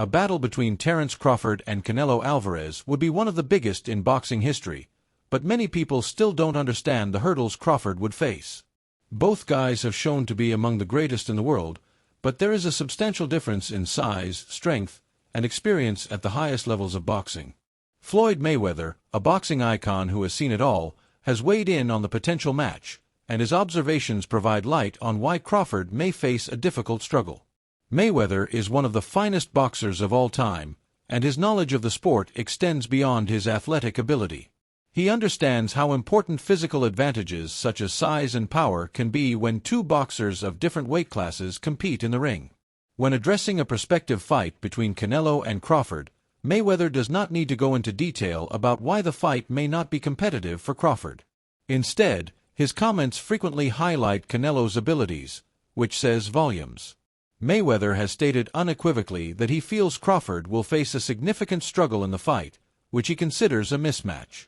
A battle between Terence Crawford and Canelo Alvarez would be one of the biggest in boxing history, but many people still don't understand the hurdles Crawford would face. Both guys have shown to be among the greatest in the world, but there is a substantial difference in size, strength, and experience at the highest levels of boxing. Floyd Mayweather, a boxing icon who has seen it all, has weighed in on the potential match, and his observations provide light on why Crawford may face a difficult struggle. Mayweather is one of the finest boxers of all time, and his knowledge of the sport extends beyond his athletic ability. He understands how important physical advantages such as size and power can be when two boxers of different weight classes compete in the ring. When addressing a prospective fight between Canelo and Crawford, Mayweather does not need to go into detail about why the fight may not be competitive for Crawford. Instead, his comments frequently highlight Canelo's abilities, which says volumes. Mayweather has stated unequivocally that he feels Crawford will face a significant struggle in the fight, which he considers a mismatch.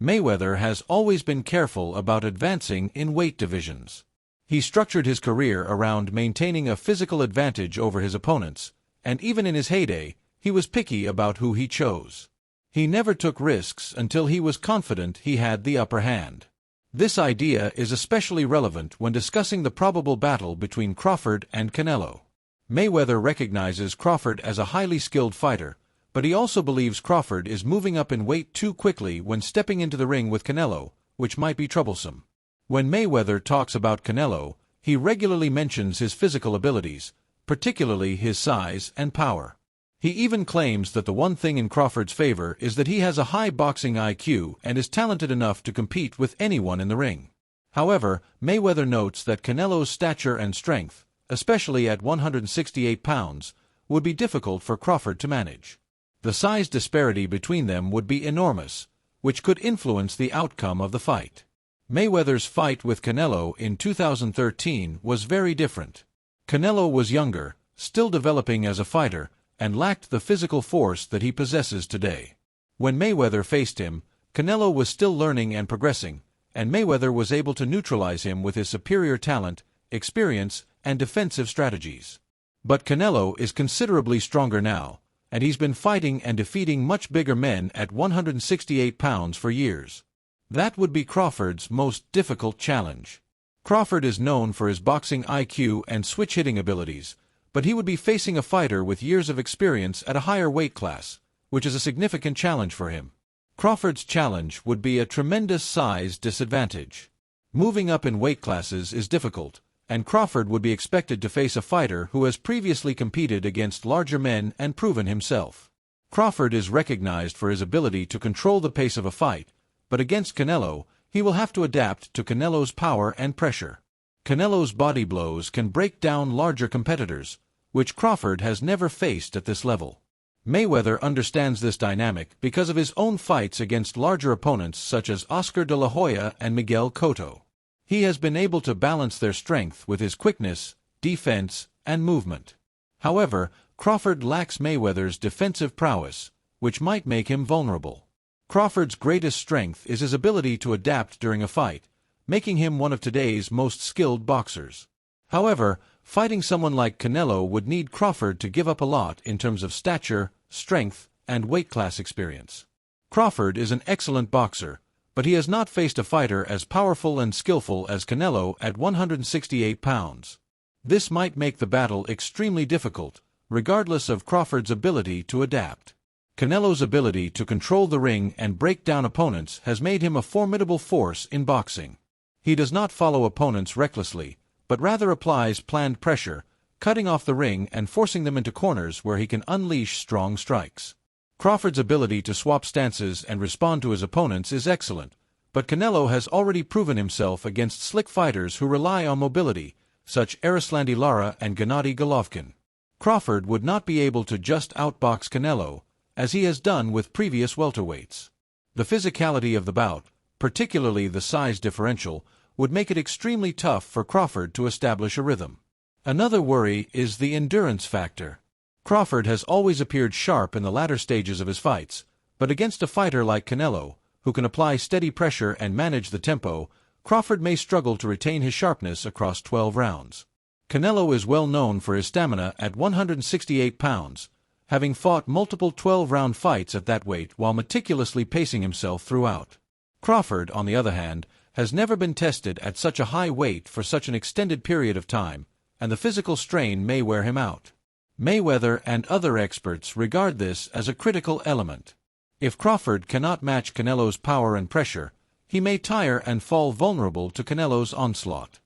Mayweather has always been careful about advancing in weight divisions. He structured his career around maintaining a physical advantage over his opponents, and even in his heyday, he was picky about who he chose. He never took risks until he was confident he had the upper hand. This idea is especially relevant when discussing the probable battle between Crawford and Canelo. Mayweather recognizes Crawford as a highly skilled fighter, but he also believes Crawford is moving up in weight too quickly when stepping into the ring with Canelo, which might be troublesome. When Mayweather talks about Canelo, he regularly mentions his physical abilities, particularly his size and power. He even claims that the one thing in Crawford's favor is that he has a high boxing IQ and is talented enough to compete with anyone in the ring. However, Mayweather notes that Canelo's stature and strength, especially at 168 pounds, would be difficult for Crawford to manage. The size disparity between them would be enormous, which could influence the outcome of the fight. Mayweather's fight with Canelo in 2013 was very different. Canelo was younger, still developing as a fighter, and lacked the physical force that he possesses today. When Mayweather faced him, Canelo was still learning and progressing, and Mayweather was able to neutralize him with his superior talent, experience, and defensive strategies. But Canelo is considerably stronger now, and he's been fighting and defeating much bigger men at 168 pounds for years. That would be Crawford's most difficult challenge. Crawford is known for his boxing IQ and switch-hitting abilities, but he would be facing a fighter with years of experience at a higher weight class, which is a significant challenge for him. Crawford's challenge would be a tremendous size disadvantage. Moving up in weight classes is difficult, and Crawford would be expected to face a fighter who has previously competed against larger men and proven himself. Crawford is recognized for his ability to control the pace of a fight, but against Canelo, he will have to adapt to Canelo's power and pressure. Canelo's body blows can break down larger competitors, which Crawford has never faced at this level. Mayweather understands this dynamic because of his own fights against larger opponents such as Oscar de la Hoya and Miguel Cotto. He has been able to balance their strength with his quickness, defense, and movement. However, Crawford lacks Mayweather's defensive prowess, which might make him vulnerable. Crawford's greatest strength is his ability to adapt during a fight, making him one of today's most skilled boxers. However, fighting someone like Canelo would need Crawford to give up a lot in terms of stature, strength, and weight class experience. Crawford is an excellent boxer, but he has not faced a fighter as powerful and skillful as Canelo at 168 pounds. This might make the battle extremely difficult, regardless of Crawford's ability to adapt. Canelo's ability to control the ring and break down opponents has made him a formidable force in boxing. He does not follow opponents recklessly, but rather applies planned pressure, cutting off the ring and forcing them into corners where he can unleash strong strikes. Crawford's ability to swap stances and respond to his opponents is excellent, but Canelo has already proven himself against slick fighters who rely on mobility, such as Erislandy Lara and Gennady Golovkin. Crawford would not be able to just outbox Canelo, as he has done with previous welterweights. The physicality of the bout, particularly the size differential, would make it extremely tough for Crawford to establish a rhythm. Another worry is the endurance factor. Crawford has always appeared sharp in the latter stages of his fights, but against a fighter like Canelo, who can apply steady pressure and manage the tempo, Crawford may struggle to retain his sharpness across 12 rounds. Canelo is well known for his stamina at 168 pounds, having fought multiple 12-round fights at that weight while meticulously pacing himself throughout. Crawford, on the other hand, has never been tested at such a high weight for such an extended period of time, and the physical strain may wear him out. Mayweather and other experts regard this as a critical element. If Crawford cannot match Canelo's power and pressure, he may tire and fall vulnerable to Canelo's onslaught.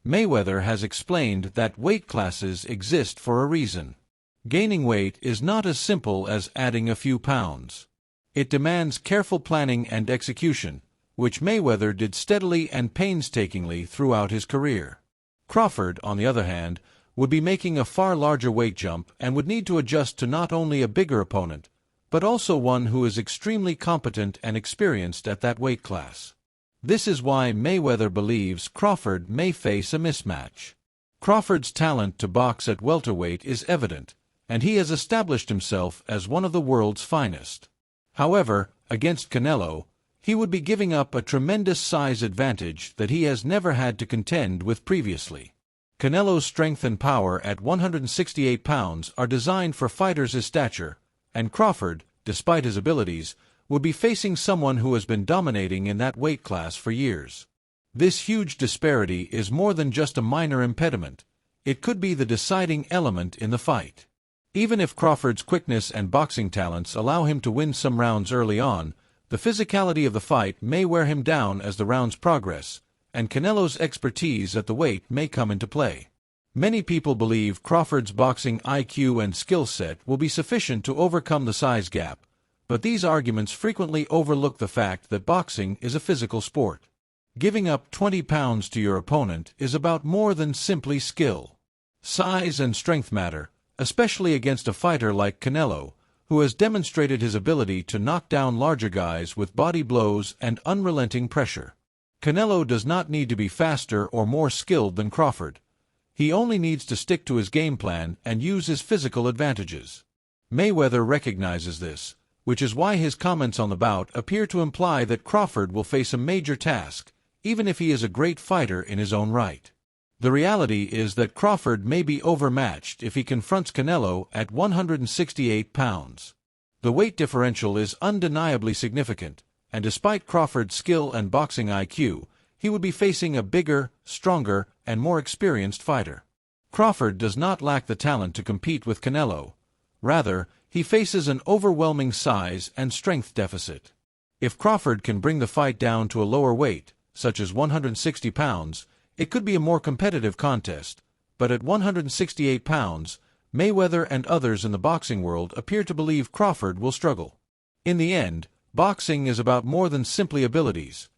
Mayweather has explained that weight classes exist for a reason. Gaining weight is not as simple as adding a few pounds. It demands careful planning and execution, which Mayweather did steadily and painstakingly throughout his career. Crawford, on the other hand, would be making a far larger weight jump and would need to adjust to not only a bigger opponent, but also one who is extremely competent and experienced at that weight class. This is why Mayweather believes Crawford may face a mismatch. Crawford's talent to box at welterweight is evident, and he has established himself as one of the world's finest. However, against Canelo, he would be giving up a tremendous size advantage that he has never had to contend with previously. Canelo's strength and power at 168 pounds are designed for fighters his stature, and Crawford, despite his abilities, would be facing someone who has been dominating in that weight class for years. This huge disparity is more than just a minor impediment. It could be the deciding element in the fight. Even if Crawford's quickness and boxing talents allow him to win some rounds early on, the physicality of the fight may wear him down as the rounds progress, and Canelo's expertise at the weight may come into play. Many people believe Crawford's boxing IQ and skill set will be sufficient to overcome the size gap, but these arguments frequently overlook the fact that boxing is a physical sport. Giving up 20 pounds to your opponent is about more than simply skill. Size and strength matter, especially against a fighter like Canelo, who has demonstrated his ability to knock down larger guys with body blows and unrelenting pressure. Canelo does not need to be faster or more skilled than Crawford. He only needs to stick to his game plan and use his physical advantages. Mayweather recognizes this, which is why his comments on the bout appear to imply that Crawford will face a major task, even if he is a great fighter in his own right. The reality is that Crawford may be overmatched if he confronts Canelo at 168 pounds. The weight differential is undeniably significant, and despite Crawford's skill and boxing IQ, he would be facing a bigger, stronger, and more experienced fighter. Crawford does not lack the talent to compete with Canelo. Rather, he faces an overwhelming size and strength deficit. If Crawford can bring the fight down to a lower weight, such as 160 pounds, it could be a more competitive contest, but at 168 pounds, Mayweather and others in the boxing world appear to believe Crawford will struggle. In the end, boxing is about more than simply abilities.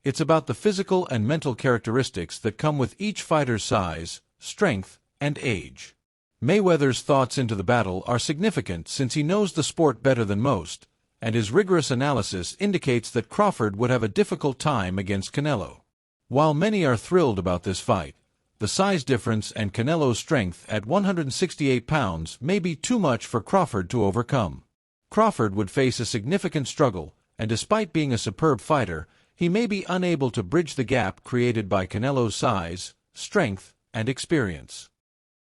It's about the physical and mental characteristics that come with each fighter's size, strength, and age. Mayweather's thoughts into the battle are significant since he knows the sport better than most, and his rigorous analysis indicates that Crawford would have a difficult time against Canelo. While many are thrilled about this fight, the size difference and Canelo's strength at 168 pounds may be too much for Crawford to overcome. Crawford would face a significant struggle, and despite being a superb fighter, he may be unable to bridge the gap created by Canelo's size, strength, and experience.